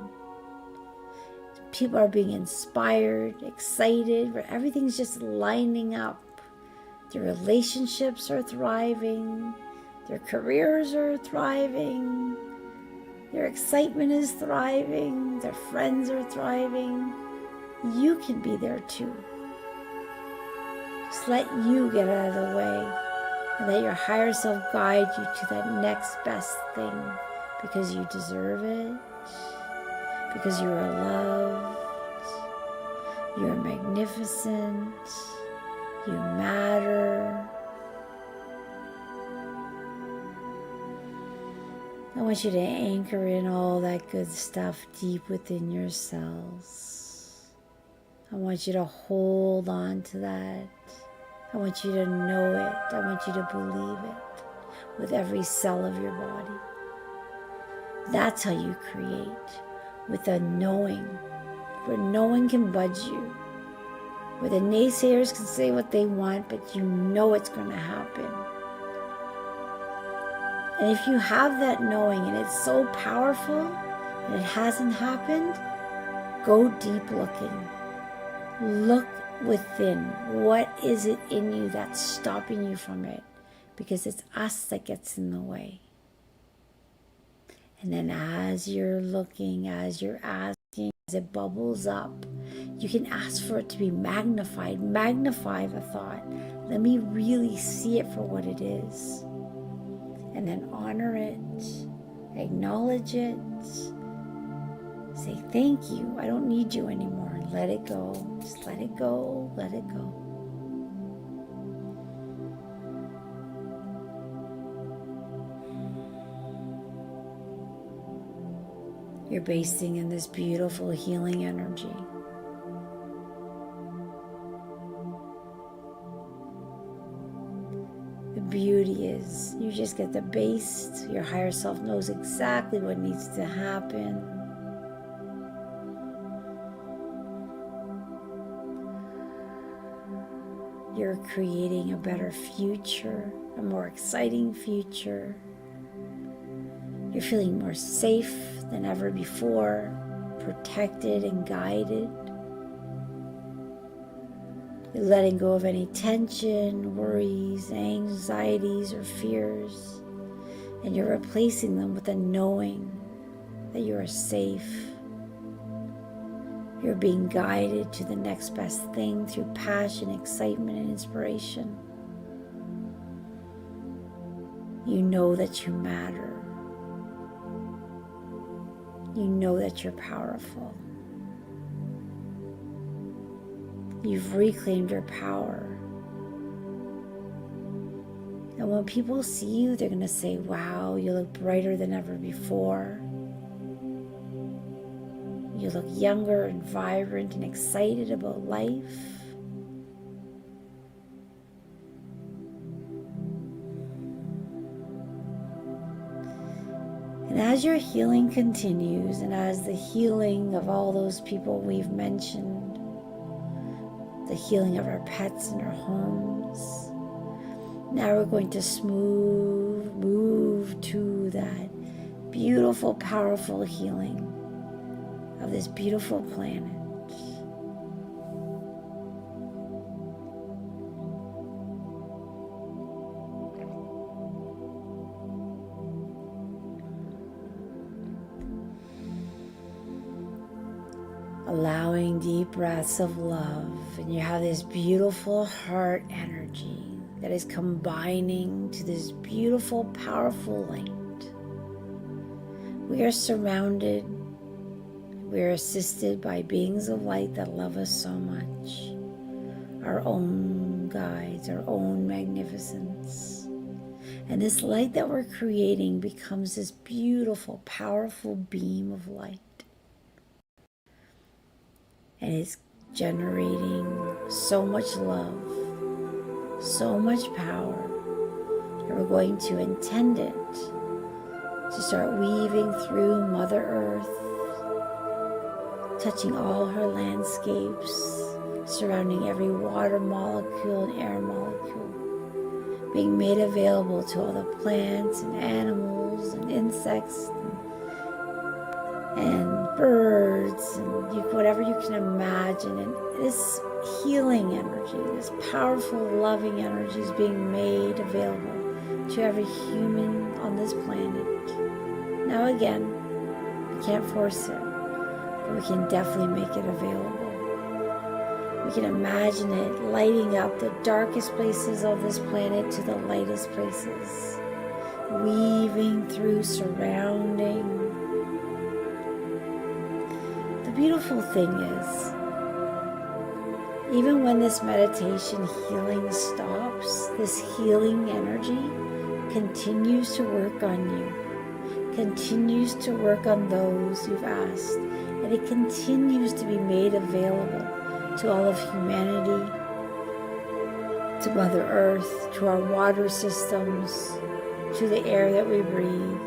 People are being inspired, excited, where everything's just lining up. Their relationships are thriving. Their careers are thriving. Their excitement is thriving. Their friends are thriving. You can be there too. Just let you get out of the way and let your higher self guide you to that next best thing, because you deserve it, because you are loved, you are magnificent, you matter. I want you to anchor in all that good stuff deep within your cells. I want you to hold on to that. I want you to know it. I want you to believe it with every cell of your body. That's how you create, with a knowing, where no one can budge you, where the naysayers can say what they want, but you know it's going to happen. And if you have that knowing and it's so powerful and it hasn't happened, go deep looking. Look within. What is it in you that's stopping you from it? Because it's us that gets in the way. And then as you're looking, as you're asking, as it bubbles up, you can ask for it to be magnified. Magnify the thought. Let me really see it for what it is. And then honor it. Acknowledge it. Say, thank you. I don't need you anymore. Let it go. Just let it go. Let it go. You're basing in this beautiful healing energy. The beauty is you just get the base. Your higher self knows exactly what needs to happen. You're creating a better future, a more exciting future. You're feeling more safe than ever before, protected and guided. You're letting go of any tension, worries, anxieties, or fears, and you're replacing them with a knowing that you are safe. You're being guided to the next best thing through passion, excitement, and inspiration. You know that you matter. You know that you're powerful. You've reclaimed your power. And when people see you, they're going to say, wow, you look brighter than ever before. You look younger and vibrant and excited about life. And as your healing continues, and as the healing of all those people we've mentioned, the healing of our pets and our homes, now we're going to move to that beautiful, powerful healing of this beautiful planet. Allowing deep breaths of love, and you have this beautiful heart energy that is combining to this beautiful, powerful light. We are surrounded, we are assisted by beings of light that love us so much, our own guides, our own magnificence. And this light that we're creating becomes this beautiful, powerful beam of light. And it's generating so much love, so much power. And we're going to intend it to start weaving through Mother Earth, touching all her landscapes, surrounding every water molecule and air molecule, being made available to all the plants and animals and insects and birds and whatever you can imagine. And this healing energy, this powerful, loving energy is being made available to every human on this planet. Now again, we can't force it, but we can definitely make it available. We can imagine it lighting up the darkest places of this planet to the lightest places, weaving through, surrounding. The beautiful thing is, even when this meditation healing stops, this healing energy continues to work on you, continues to work on those you've asked, and it continues to be made available to all of humanity, to Mother Earth, to our water systems, to the air that we breathe.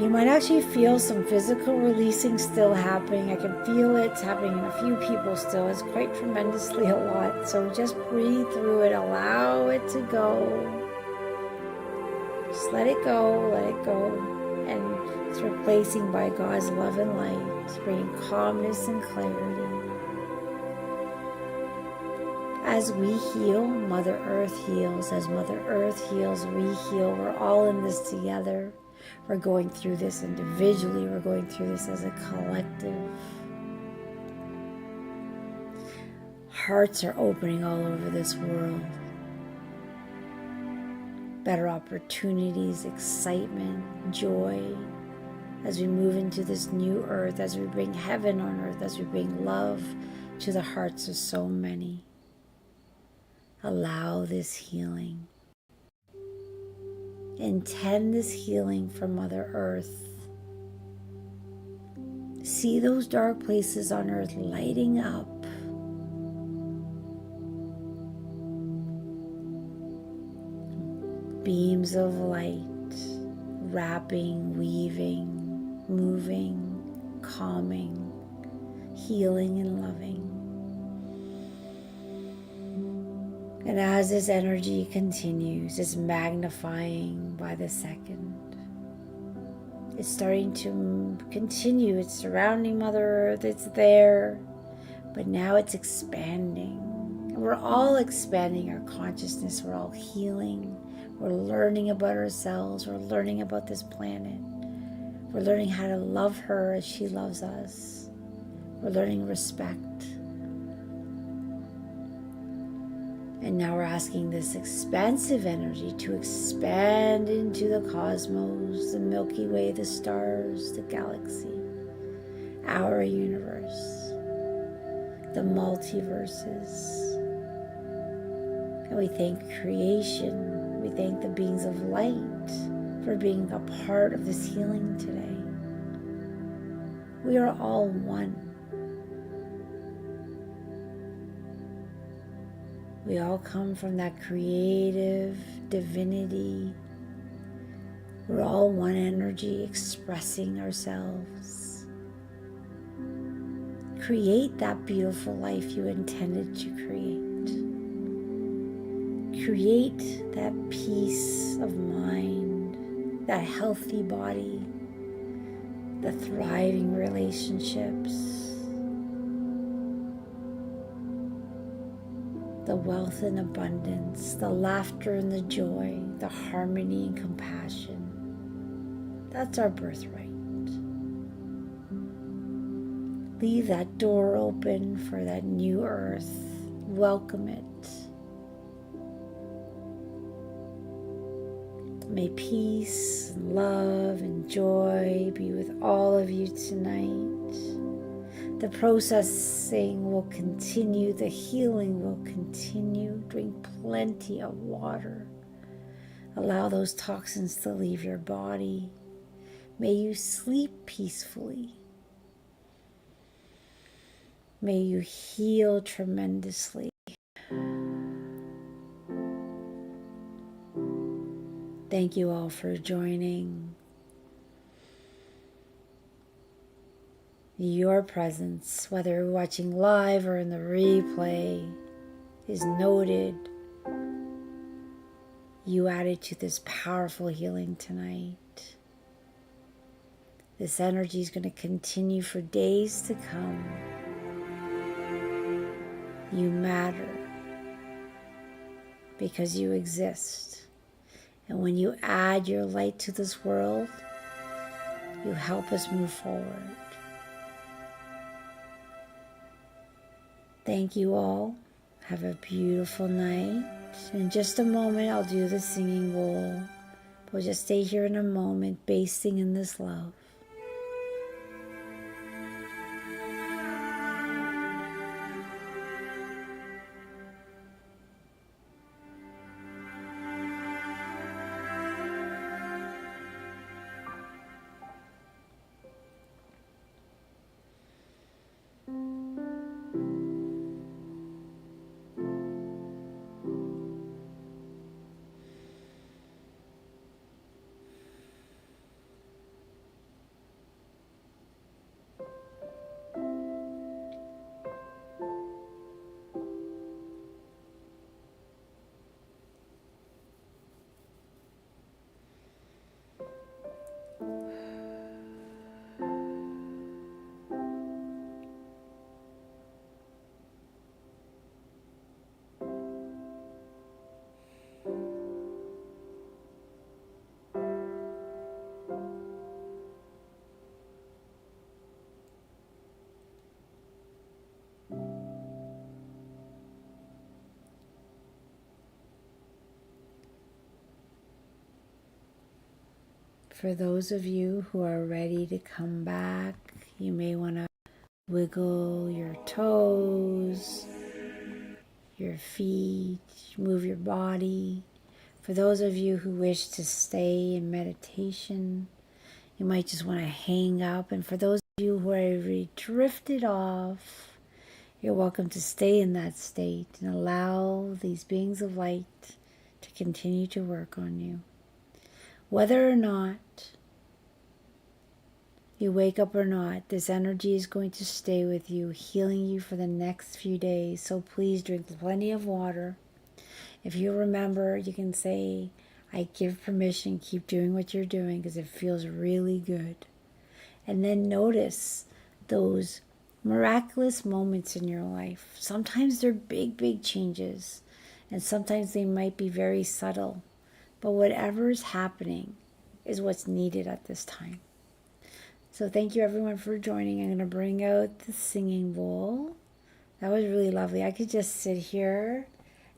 You might actually feel some physical releasing still happening. I can feel it's happening in a few people still. It's quite tremendously a lot. So just breathe through it, allow it to go. Just let it go, let it go. And it's replacing by God's love and light. It's bringing calmness and clarity. As we heal, Mother Earth heals. As Mother Earth heals, we heal. We're all in this together. We're going through this individually. We're going through this as a collective. Hearts are opening all over this world. Better opportunities, excitement, joy, as we move into this new earth, as we bring heaven on earth, as we bring love to the hearts of so many. Allow this healing. Intend this healing from Mother Earth. See those dark places on earth lighting up. Beams of light, wrapping, weaving, moving, calming, healing and loving. And as this energy continues, it's magnifying by the second. It's starting to continue. It's surrounding Mother Earth. It's there. But now it's expanding. And we're all expanding our consciousness. We're all healing. We're learning about ourselves. We're learning about this planet. We're learning how to love her as she loves us. We're learning respect. And now we're asking this expansive energy to expand into the cosmos, the Milky Way, the stars, the galaxy, our universe, the multiverses. And we thank creation. We thank the beings of light for being a part of this healing today. We are all one. We all come from that creative divinity. We're all one energy expressing ourselves. Create that beautiful life you intended to create. Create that peace of mind, that healthy body, the thriving relationships, the wealth and abundance, the laughter and the joy, the harmony and compassion. That's our birthright. Leave that door open for that new earth. Welcome it. May peace and love and joy be with all of you tonight. The processing will continue. The healing will continue. Drink plenty of water. Allow those toxins to leave your body. May you sleep peacefully. May you heal tremendously. Thank you all for joining. Your presence, whether you're watching live or in the replay, is noted. You added to this powerful healing tonight. This energy is going to continue for days to come. You matter because you exist. And when you add your light to this world, you help us move forward. Thank you all. Have a beautiful night. In just a moment, I'll do the singing bowl. We'll just stay here in a moment, basking in this love. For those of you who are ready to come back, you may want to wiggle your toes, your feet, move your body. For those of you who wish to stay in meditation, you might just want to hang up. And for those of you who are already drifted off, you're welcome to stay in that state and allow these beings of light to continue to work on you. Whether or not you wake up or not, this energy is going to stay with you, healing you for the next few days. So please drink plenty of water. If you remember, you can say, I give permission, keep doing what you're doing because it feels really good. And then notice those miraculous moments in your life. Sometimes they're big, big changes, and sometimes they might be very subtle. But whatever is happening is what's needed at this time. So thank you everyone for joining. I'm going to bring out the singing bowl. That was really lovely. I could just sit here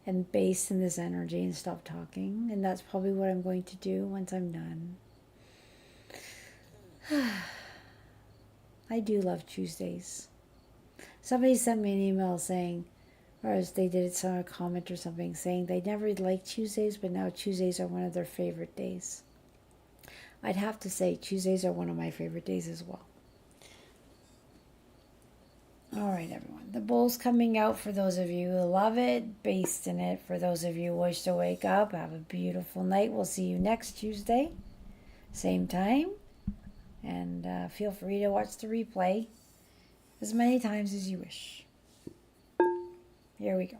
and bask in this energy and stop talking. And that's probably what I'm going to do once I'm done. I do love Tuesdays. Somebody sent me an email saying, or they did some comment or something saying they never liked Tuesdays, but now Tuesdays are one of their favorite days. I'd have to say Tuesdays are one of my favorite days as well. All right, everyone. The bowl's coming out for those of you who love it, based in it. For those of you who wish to wake up, have a beautiful night. We'll see you next Tuesday, same time. And feel free to watch the replay as many times as you wish. Here we go.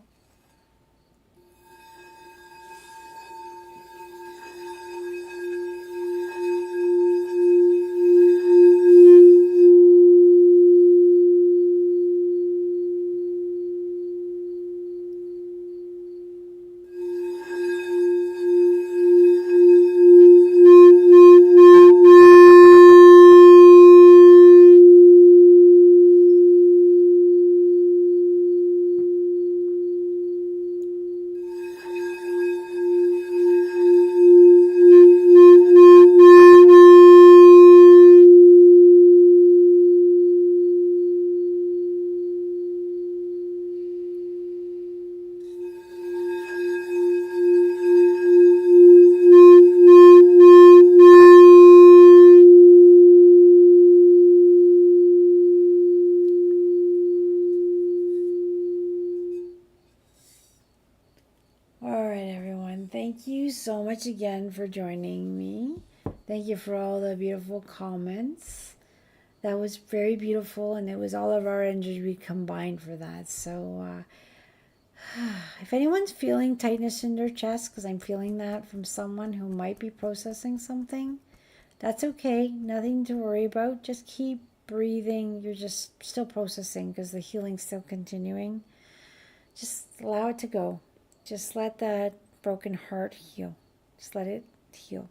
Thank you so much again for joining me. Thank you for all the beautiful comments. that was very beautiful, and it was all of our energy combined for that. So if anyone's feeling tightness in their chest, because I'm feeling that from someone who might be processing something, that's okay. Nothing to worry about. Just keep breathing. You're just still processing because the healing's still continuing. Just allow it to go. Just let that broken heart heal. Just let it heal.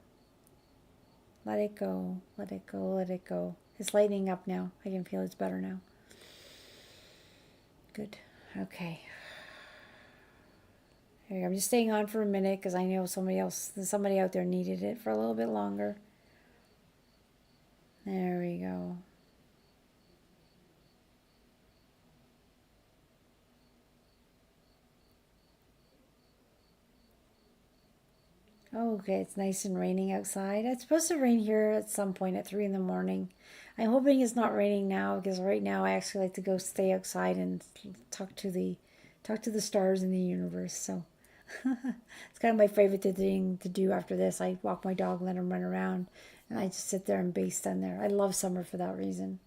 Let it go. Let it go. Let it go. It's lightening up now. I can feel it's better now. Good. Okay. Here we go. I'm just staying on for a minute because I know somebody out there needed it for a little bit longer. There we go. Okay, it's nice and raining outside. It's supposed to rain here at some point at 3 in the morning. I'm hoping it's not raining now because right now I actually like to go stay outside and talk to the stars in the universe. So it's kind of my favorite thing to do after this. I walk my dog, let him run around, and I just sit there and baste on there. I love summer for that reason.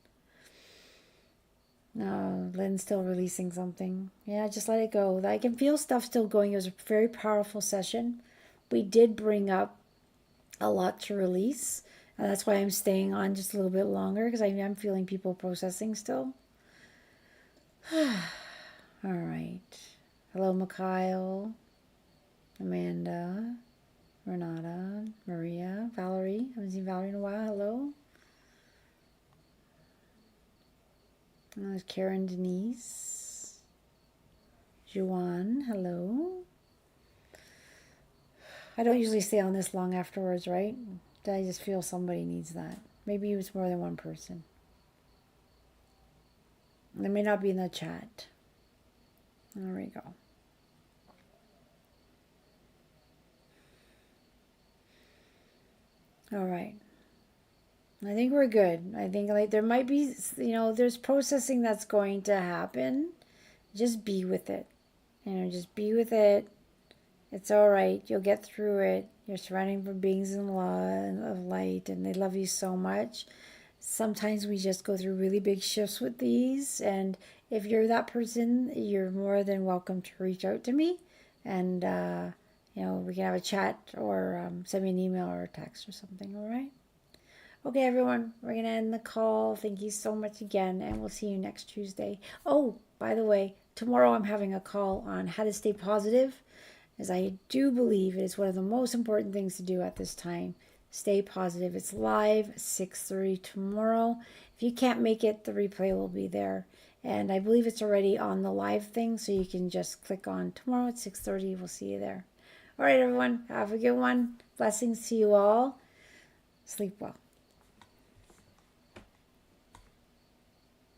No, Lynn's still releasing something. Yeah, just let it go. I can feel stuff still going. It was a very powerful session. We did bring up a lot to release. And that's why I'm staying on just a little bit longer because I am feeling people processing still. All right. Hello, Mikhail, Amanda, Renata, Maria, Valerie. I haven't seen Valerie in a while. Hello. And there's Karen, Denise, Juan. Hello. I don't usually stay on this long afterwards, right? I just feel somebody needs that. Maybe it was more than one person. They may not be in the chat. There we go. All right. I think we're good. I think like there might be, there's processing that's going to happen. Just be with it. Just be with it. It's all right. You'll get through it. You're surrounded by beings in law of light, and they love you so much. Sometimes we just go through really big shifts with these, and if you're that person, you're more than welcome to reach out to me, and we can have a chat or send me an email or a text or something. All right. Okay, everyone, we're gonna end the call. Thank you so much again, and we'll see you next Tuesday. Oh, by the way, tomorrow I'm having a call on how to stay positive, as I do believe it is one of the most important things to do at this time. Stay positive. It's live 6:30 tomorrow. If you can't make it, the replay will be there. And I believe it's already on the live thing, so you can just click on tomorrow at 6:30. We'll see you there. All right, everyone. Have a good one. Blessings to you all. Sleep well.